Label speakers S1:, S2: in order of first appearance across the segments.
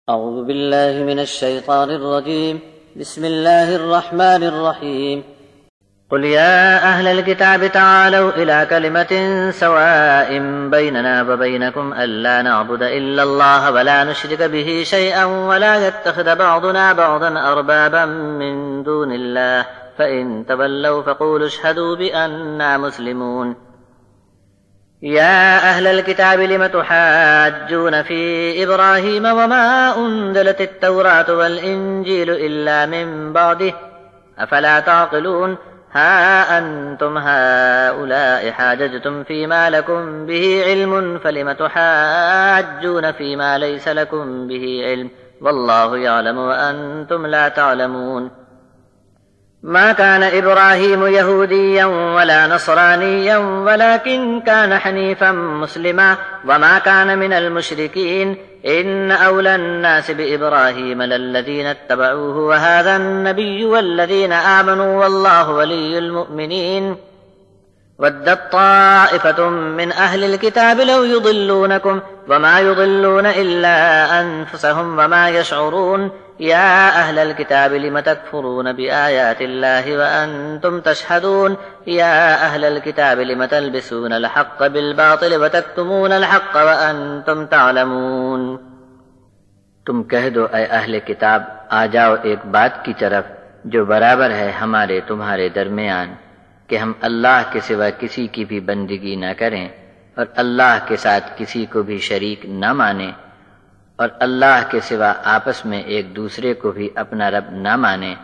S1: أعوذ بالله من الشيطان الرجيم. بسم الله الرحمن الرحيم. قل يا أهل الكتاب تعالوا إلى كلمة سواء بيننا وبينكم ألا نعبد إلا الله ولا نشرك به شيئا ولا يتخذ بعضنا بعضا أربابا من دون الله فإن تولوا فقولوا اشهدوا بأننا مسلمون. يا أهل الكتاب لم تحاجون في إبراهيم وما أنزلت التوراة والإنجيل إلا من بعده أفلا تعقلون. ها أنتم هؤلاء حاججتم فيما لكم به علم فلم تحاجون فيما ليس لكم به علم والله يعلم وأنتم لا تعلمون. ما كان إبراهيم يهوديا ولا نصرانيا ولكن كان حنيفا مسلما وما كان من المشركين. إن أولى الناس بإبراهيم للذين اتبعوه وهذا النبي والذين آمنوا والله ولي المؤمنين. ودت طائفة من أهل الكتاب لو يضلونكم وما يضلون إلا أنفسهم وما يشعرون. يا أهل الكتاب لم تكفرون بآيات الله وأنتم تشهدون. يا أهل الكتاب لم تلبسون الحق بالباطل وتكتمون الحق وأنتم تعلمون.
S2: تم کہہ دو اے اہل کتاب، آ جاؤ ایک بات کی طرف جو برابر ہے ہمارے تمہارے درمیان، کہ ہم اللہ کے سوا کسی کی بھی بندگی نہ کریں اور اللہ کے ساتھ کسی کو بھی شریک نہ مانیں، اور اللہ کے سوا آپس میں ایک دوسرے کو بھی اپنا رب نہ مانیں۔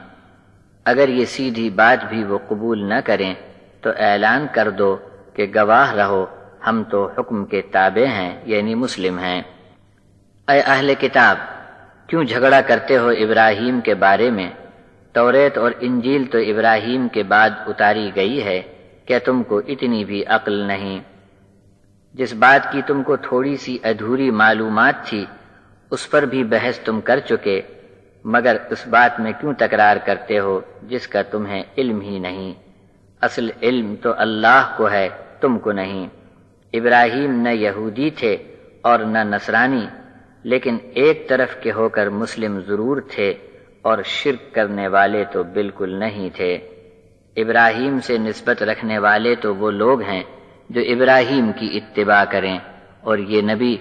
S2: اگر یہ سیدھی بات بھی وہ قبول نہ کریں تو اعلان کر دو کہ گواہ رہو ہم تو حکم کے تابع ہیں، یعنی مسلم ہیں۔ اے اہل کتاب، کیوں جھگڑا کرتے ہو ابراہیم کے بارے میں؟ توریت اور انجیل تو ابراہیم کے بعد اتاری گئی ہے، کیا تم کو اتنی بھی عقل نہیں؟ جس بات کی تم کو تھوڑی سی ادھوری معلومات تھی اس پر بھی بحث تم کر چکے، مگر اس بات میں کیوں تکرار کرتے ہو جس کا تمہیں علم ہی نہیں؟ اصل علم تو اللہ کو ہے، تم کو نہیں۔ ابراہیم نہ یہودی تھے اور نہ نصرانی، لیکن ایک طرف کے ہو کر مسلم ضرور تھے اور شرک کرنے والے تو بالکل نہیں تھے۔ ابراہیم سے نسبت رکھنے والے تو وہ لوگ ہیں جو ابراہیم کی اتباع کریں، اور یہ نبی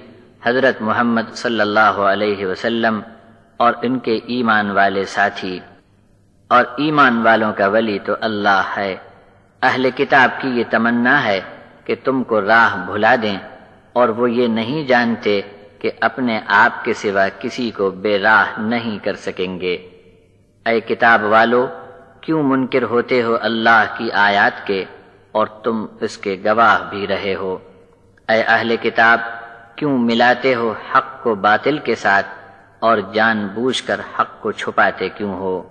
S2: حضرت محمد صلی اللہ علیہ وسلم اور ان کے ایمان والے ساتھی، اور ایمان والوں کا ولی تو اللہ ہے۔ اہل کتاب کی یہ تمنا ہے کہ تم کو راہ بھلا دیں، اور وہ یہ نہیں جانتے کہ اپنے آپ کے سوا کسی کو بے راہ نہیں کر سکیں گے۔ اے کتاب والو، کیوں منکر ہوتے ہو اللہ کی آیات کے اور تم اس کے گواہ بھی رہے ہو؟ اے اہل کتاب، کیوں ملاتے ہو حق کو باطل کے ساتھ اور جان بوجھ کر حق کو چھپاتے کیوں ہو؟